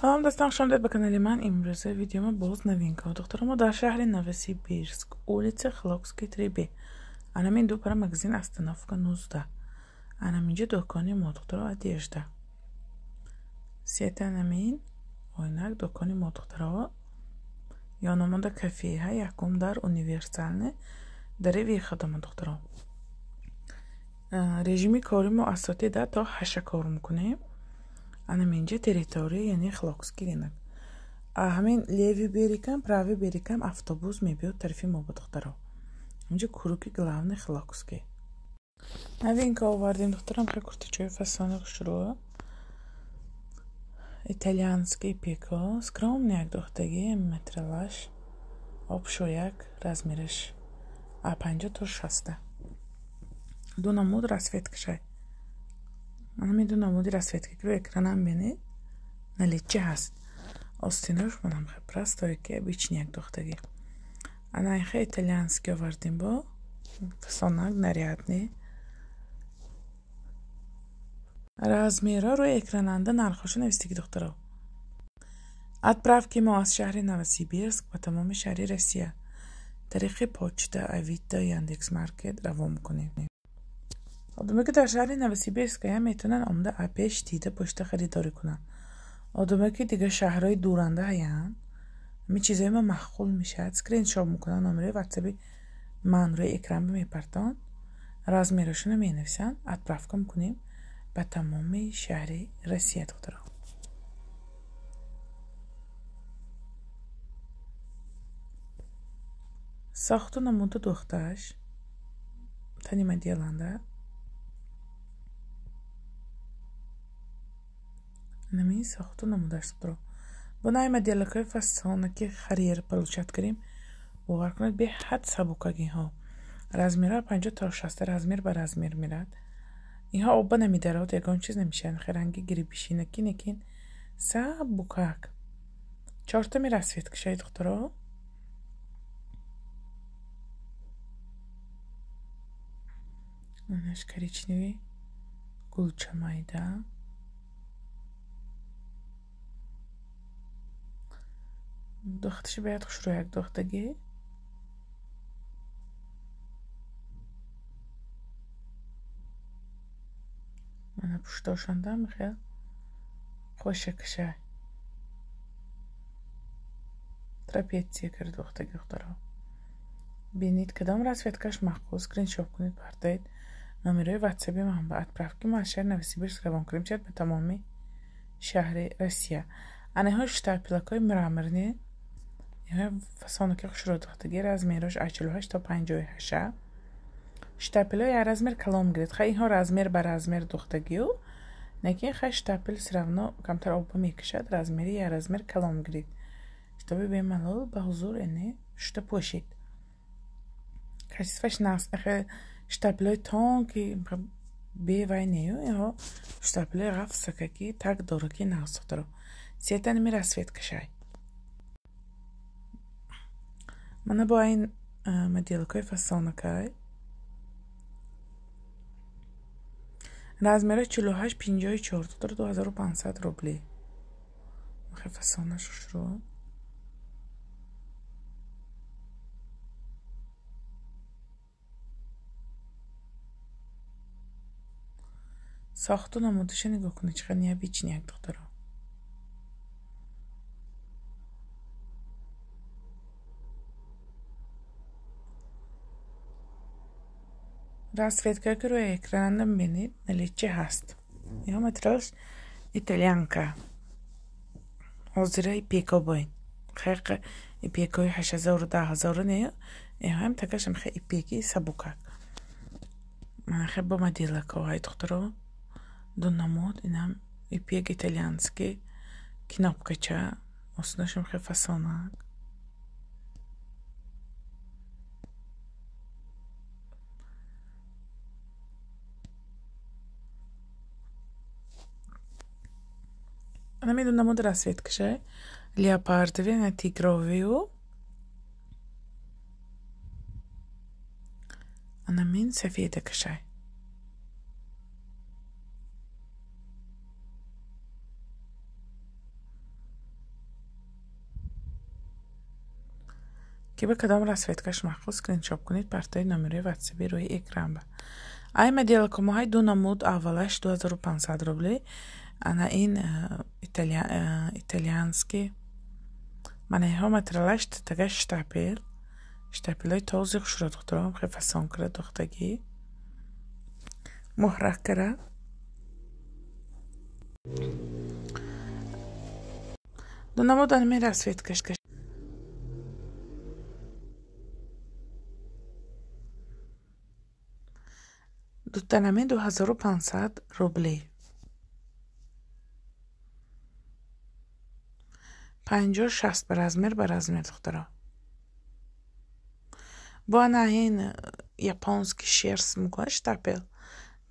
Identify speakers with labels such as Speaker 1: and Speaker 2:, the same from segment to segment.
Speaker 1: سلام دوستان، خوش آمدید به کانال من. امروز ویدیوم باز نوینکا. دختر ما در شهر نوسیبیرسک، ulice Xloksky 3B. انا من دو para magazin остановка 19. انا اینجا دکانی ما دختر одежда. سیت من ойнак докони мо духтаро ё номонда кафеҳа якум дар универсалне дар эви хадама духтаро. Режими кори мо аз соати 10 то 8 кор мекунем. Ана минҷа территория яъне Xloksky ринак. ҳамин леви берикам, прави берикам автобус мебиёд тарафи мо ба духтаро. Инҷа куруки главный Xloksky. Новинка овардем духтарам, хеле куртачои фасони хушрӯ. Итальянский пико, скромняк духтаги, метралаш, обшояк, размераш А50 то 60. Ду намуд расветкашай. Ана ду намуди расветка ки экранам бинед, наличи ҳаст. Остинаш монам хе простой ки обычняк духтаги. Ана хе итальянский овардем бо фасонак нарядный. Размера рӯи экрананда нархоша навистагӣ духтаро. Отправки мо аз шаҳри Новосибирск ба тамоми шаҳри Россия тариқи почта, авито, Яндекс.Маркет раво мекунем. одаме ки дар шаҳри Новосибирск ҳам метавонанд омада пеш дида почта харидорӣ кунанд. одаме ки дига шаҳрҳои дуранда ҳаянд, ҳамин чизои ма махқул мешавад, скриншот мекунанд, номераи ватсаби ман рӯи экран мепартанд, размерашона менависанд, отправка мекунем ба тамоми шаҳри Россия духтаро. сохту намуду духташ танима деланда намин сохту намудаш духтаро. бо найма делакои фасонаки харьер получат карим бовар кунед беҳад сабукагиҳо. размера 50 то 60 размер ба размер мирад. اینها оба намидарад, ягон чиз намешаванд. ранги гирибишинаки некин сабукак. чортами расветкашаи духтаро. анаш коричневый гулчамайда. духташи баёд хушрӯяк духтагӣ. ана пуштошандам хел хушакашай. трапеция кард духтаги духтаро. бинед кадом расветкаш махқул, скриншот кунед, партоед. номерои ватсаби ман ба отправки мо аз шаҳри Новосибирск равон кунем чад ба тамоми шаҳри Россия. анаҳо штапелакои мраморни фасонаки хушрӯ духтаги, размераш аз 48 то 58. штапелои я размер калом гиред. хай инҳо размер ба размер духтагиу некин хай штапел сравно камтар оба мекашад, размери я размер калом гиред. чтобы бемалол ба ҳузур эне шута пошид. качестваш нас хай штапелои тонки бевай нею, инҳо штапелои ғафсакаки так дораки нас духтаро. сетаними расветкашай. мана бо ин моделакои фасонакай размера 48-54 духтаро 2500 рубли. хе фасонаш хушрӯ. сохту намудаша нигоҳ кунед, чиқар необычняк духтаро. расветка ки рӯи экран мебинед наличи ҳаст. ё материалш итальянка. ҳозира ипеко боин. хеқ ипекои 8000 10000 не. ҳам такашам хе ипеки сабукак. мана хе бо моделакоҳай духтаро. ду намуд инам ипек итальянский кнопкача. оснашам хе фасонак. ана меду намуд расветкашай леопардови на тигровию. ана мин сафедакашай. که به کدام رسویتکش مخصوص скриншоп کنید партои номерои ватсаби روی экран ба ай медиалкомаҳои ду намуд аввалаш 2500 рубли ана ин итальянский манаҳо материалаш тага штапелҳои този хушро духтарам хе фасон кара духтагӣ муҳрак кара ду намуд анами расветкаш дутанами 2500 рубли 50-60 ба размер духтара бо анаҳин японский шерс мугон штапел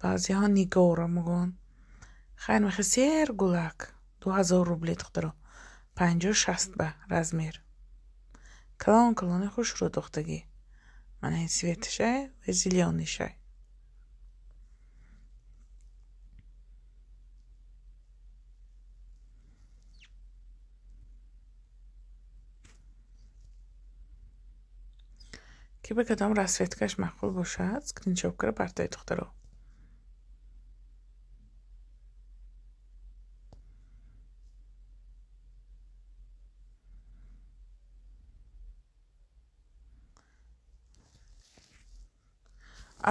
Speaker 1: баъзиҳо нигора мугон хайр мехисер гулак 2000 рубли духтара 50-60 ба размер калони хушрӯ духтагӣ манаҳин светшай ва зеленишай که به کدام رسویتکش مقبول باشد скриншоп کردن партои духтаро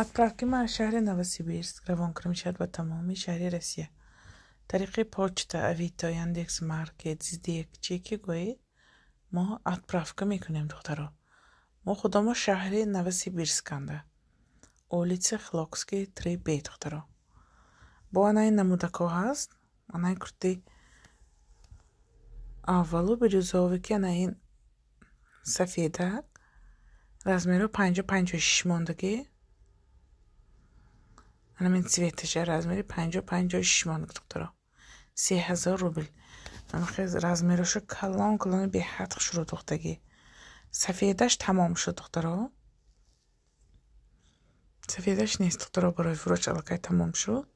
Speaker 1: отправки ма шаҳри Новосибирск равонкунӣ мешавад ба тамоми шаҳри Россия тариқи почта авито яндекс маркет зидек чеки гӯӣ мо отправка мекунем духтаро мо худомо шаҳри Новосибирсканда улица Хлокский 3Б духтаро бо анаин намудако ҳаст анаин курти аввалу бирюзовики анаин сафедак размеро 50-56 мондагӣ анамин цветаша размери 50-56 мондагӣ духтаро 3000 рубл размероша калони беҳад хушрӯ духтагӣ сафедаш тамом шуд духтаро сафедаш нест духтаро барои фурӯш аллакай тамом шуд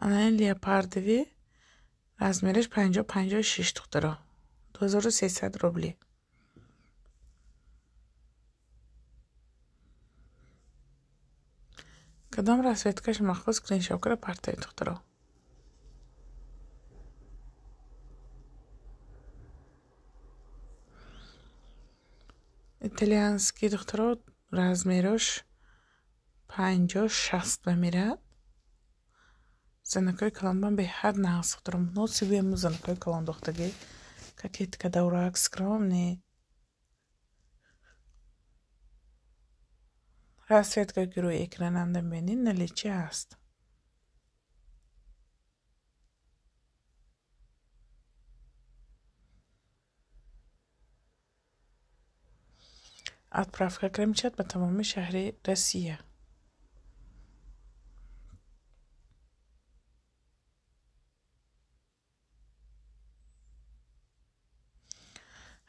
Speaker 1: анаин леопардови размериш 50-56 духтаро 2300 рубли кадом расветкаш махфуз скриншоп кара партои духтаро итальянский духтаро размерош 50-60 бамирад занакои калонбан беҳад нағз духтаро муносиби ҳамун занакои калон духтагӣ кокетка даврак скромный расветкае ки рӯи экрананда мебинед наличие аст отправка кара мешавад ба тамоми шаҳри Россия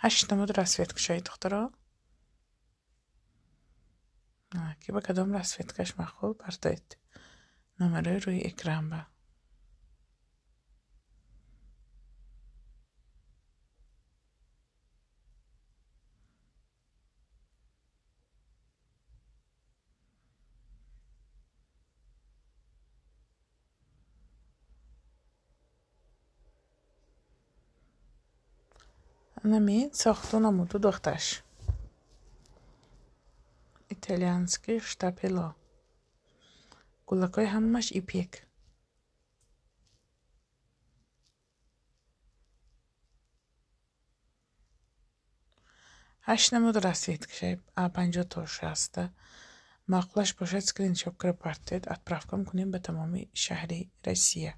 Speaker 1: 8 намуд расветкашои духтаро ки ба кадом расветкаш махбул партоид номерои рӯи экран ба анамин сохту намуду духташ итальянский штапело гулакои ҳамаш ипек 8 намуд расветкашай 50 то 60 мақбулаш бошад скриншоп кара партоид отправка мекунем ба тамоми шаҳри Россия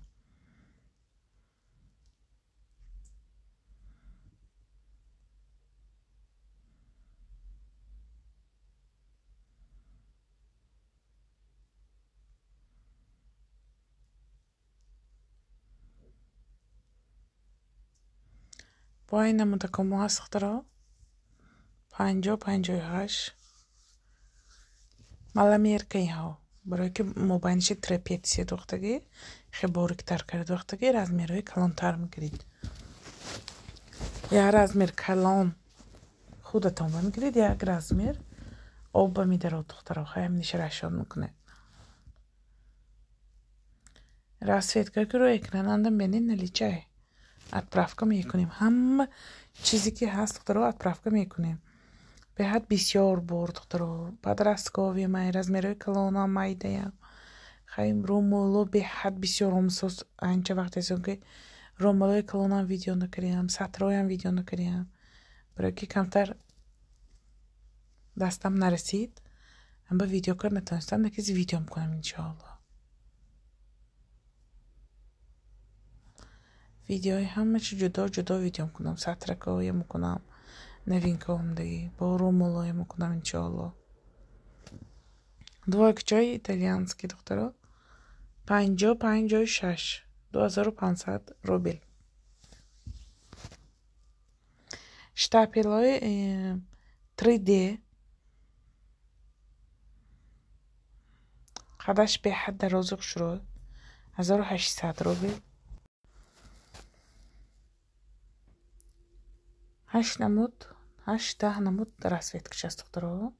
Speaker 1: با این نموده که ما هست دخترا 58 مالا مرکی ها برای که مبینش ترپیتسی دختگی خیلی باریکتر کرد دختگی رزمیرهای کلانتر میگیرید یا رزمیر کلان خودتان میگیرید یا رزمیر آب میده رو دخترها خیلی نشرشان میکنه расцветка رو экранандам бенин наличай отправка میکنیم هم چیزی که هست دخترها отправка میکنیم به حد بسیار بر دخترها подростковье май размеры колона майдая خیلی رومولو به حد بسیار امسوس انچه وقتی است که رومولوی کلونان ویدیو نکردیم سطرهای هم ویدیو نکردیم برای که کمتر دستم نرسید هم به ویدیو کار نتونستم نکیز ویدیو میکنم انشاءالله ویدیوهای همه چی جدا جدا ویدیو میکنم سطرکای میکنم نوینکا هم دیگه با رومولوی میکنم انشاءالله двойкчай итальянский دخترها 56 2500 روبل штапелой 3D خدش به حد رازق شروع 1800 روبل 8 نمود расцветка دخترها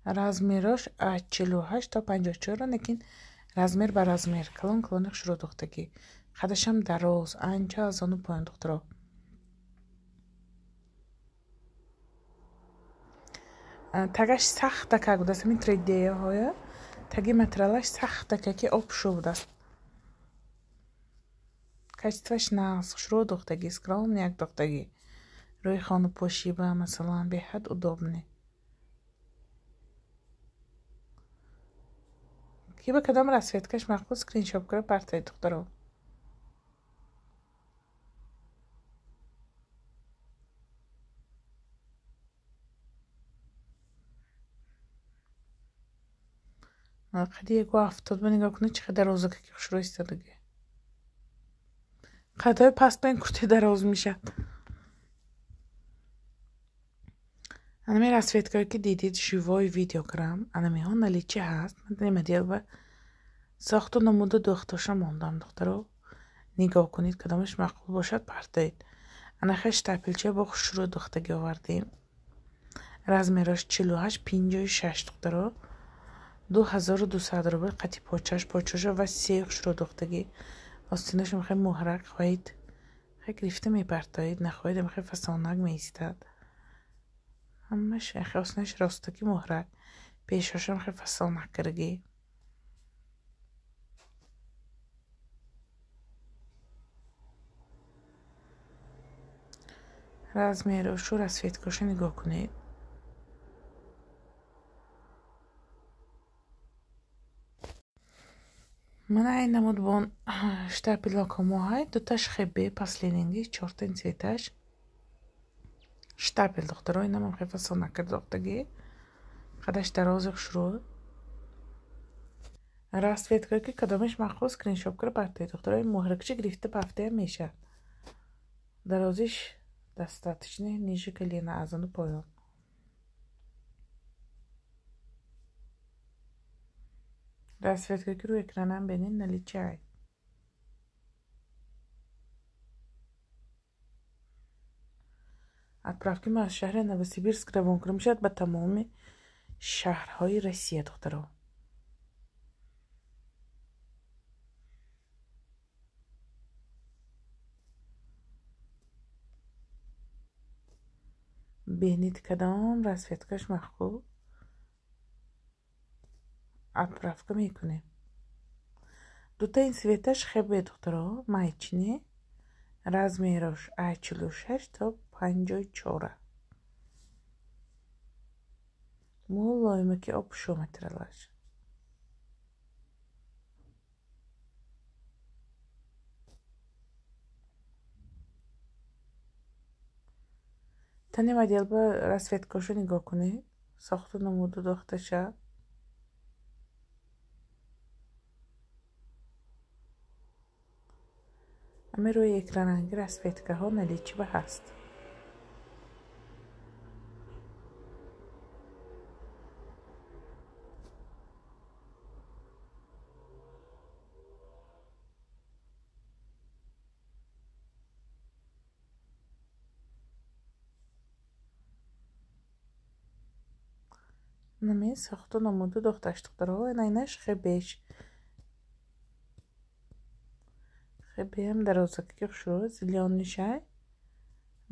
Speaker 1: размерش 48 تا 54 لیکن размер ба размер калон шуро духтагӣ хадашам дароз анча аз ону поин духтаро тагаш сахта будааст ҳамин 3D-ҳоя таги материалаш сахта ки обшӯ будааст качестваш нағз шуро духтагӣ скромняк духтагӣ рӯи хонупошиба масалан беҳад удобне ки ба кадом расцветкаш махбус скриншот кара партаи духтаро قدی یکو 70 به نگاه کنید چقدر درازه که خوش رو ایستادگی قدای پس به این کرتی دراز میشه انمی расцветкаи که دیدید живой ویدیو کرم انمی ها наличи هست من نمیدیل به ساخت و نموده دختاشم موندم دخترو نگاه کنید کدامش مقبول باشد پرتایید انا خش تپلچه با خوش رو دختگی آوردیم размераш 48 56 دخترو 2200 روبل قطی پاچش و سیخ شروع دختگی آستینش میخواه محرک خواهید خیلی گرفته میپرتایید نخواهید میخواه فسانک میستد همش آستینش راستکی محرک پیشاش میخواه فسانک کرگی размераш و расцветкаш نگاه کنید من این نمود بون штапель های دوتاش خیلی последний чёртый цветаш штапель دخترای نمون خیلی فصل نکرد دختگی خدش درازق شروع расцветка که کدامش مخصوص скриншот کرد برای دخترای محرکچی گرفته پفته میشه درازش достаточно ниже колена از اون پایان расцветка که رو اکرانم بینین наличай отправки ما از شهر نوسیبیرسک روان کرده میشد به تمام شهرهای روسیه دخترها بینید کدام расцветкаш محبوب отправка میکنه دوتا این цветаш خیلی دخترها майчине размераш 46 تا 54 مولایمه که обшо материалаш тани модел ба расцветкашо нигоҳ кунед сохту намуду дохташа همه روی اکراننگی رسویتکه ها наличие هست. Նամի սախտուն ամուդու դողտաշտықтարով են այնաշ խեբեշ. խեբեյեմ դարոզակ կիղշու զիլիոնի շայ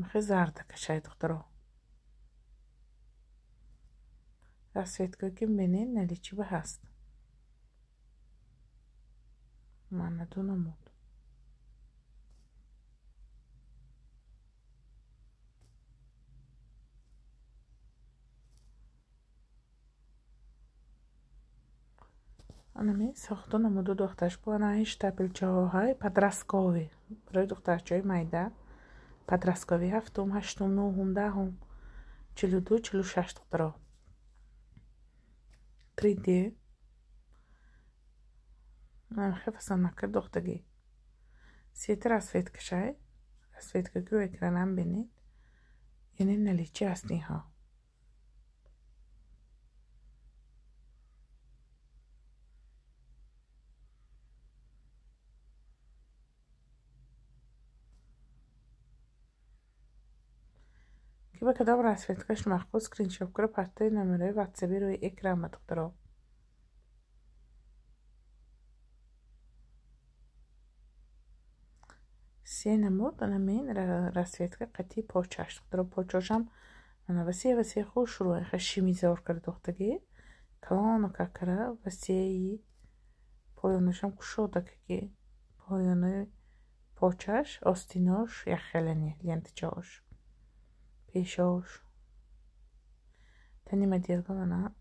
Speaker 1: մխի զարդակը շայ դողտարով. Ռասվետկոկին բենին наличие هست. ماندون ամուդ. Анами сохтун амуду духташбу анаи штапилчаҳоҳай подростковӣ барои духтарчаҳои майда подростковӣ 7, 8, 9, 10, 42, 46 духтаро 3D хефасанакр духтагӣ сети расветкашай расветкаги рӯ экранам бинед яъне наличие аст инҳо. ки ба кадом расветкаш махбус скриншоткаро партои номерои ватсаби рӯи экран ба духтаро се намуд анамин расветка қатъи почаш духтаро почашам ана васеъ хуш рӯ ха шимизор карда духтаги калону какара васеъи поёнашам кушодакаги поёнои почаш остинош яхелани лентачаош пешош танима диалгана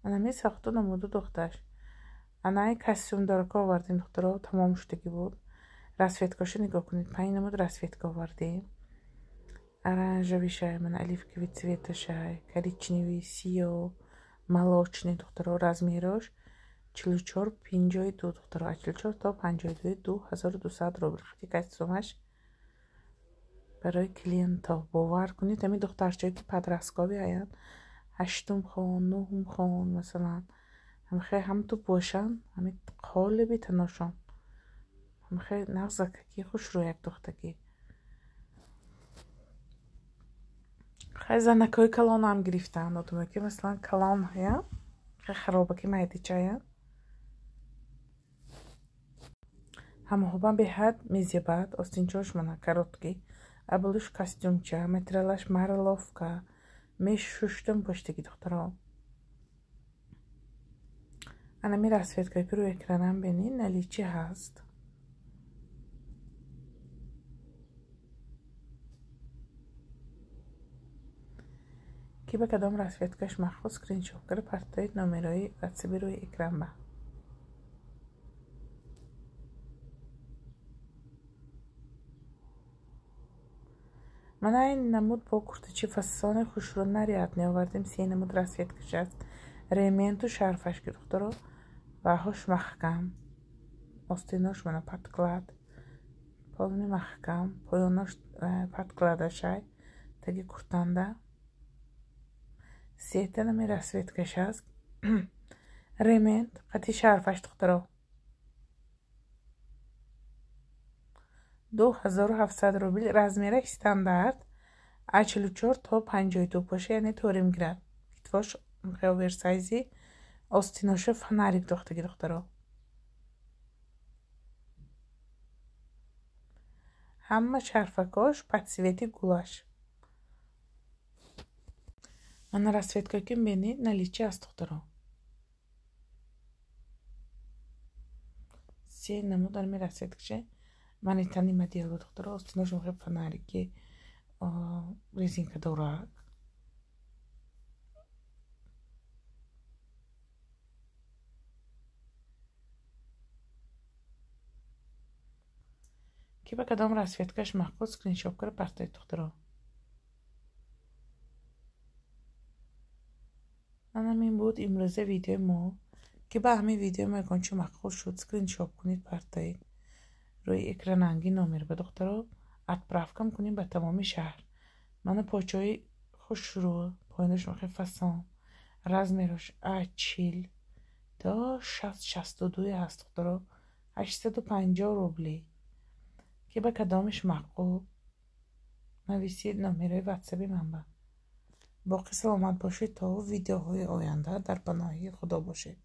Speaker 1: анами сахтун амуду духташ анаи костюмдорка овардим духтаро тамом шудагӣ буд. Расветкашо нигоҳ кунед, паин намуд расветка овардем. Оранжевый шай, ман оливковый цвета шай, коричневый, сиёҳ, молочный духтаро размерош 44-52 духтаро 44 то 52 2200 рубл. Хати костюмаш барои клиентов бовар кунед ҳами духтарчаҳое ки подростковӣ аянд 8 хон 9 хон масалан ҳамихе ҳамту бошанд ҳами қолиби таношон ҳамихе нағзакаки хушрӯяк духтагӣ хай занакҳои калонам гирифтаанд одамоки масалан калон ҳая хай харобаки майдачая ҳамаҳоба беҳад мезебад остинчош мана короткий абулуш костюмча материалаш марловка мешуштум поштаги духтаро анами расветкаи рӯи экранам бинед наличие ҳаст. ки ба кадом расветкаш махбус скриншоткаро партои номерои ватсаби рӯи экран ба ман айн намуд бо куртачи фасони хушрӯ нариад меовардем се намуд расветкаш аст ременту шарфашки духтаро баҳош маҳкам остинош мана подклад полни маҳкам поёнош подкладашай таги куртанда сета нами расветкаш аст ремент қатъи шарфаш духтаро 2700 рубл размераш стандарт 44 то 52 боша яъне торимгирад китфош оверсайзи остиноша фонарик духтаги духтаро ҳама шарфакош подсвети гулаш мана расветкаки бинед наличие аст духтаро се намуд арми расветкаше мани танима диалу духтаро остиношум хе фонарики резинка дорак ки ба кадом расветкаш махбус скриншоткаро партои духтаро анамин بود امروزه ویدیو ما که به همین ویدیو ما یکانچه مخصوص شد سکرین شاپ کنید پرتایید روی اکران انگی نامیر به دخترها اتپرافکم کنیم به تمام شهر. من پاچای خوش رو پایینش نخی فسان رزمیروش چیل تا 62 هست دخترها 850 روبلی که به کدامش مقو نویسید نامره واتساپی من با سلامت باشید تا ویدیوهای آینده در پناهی خدا باشید.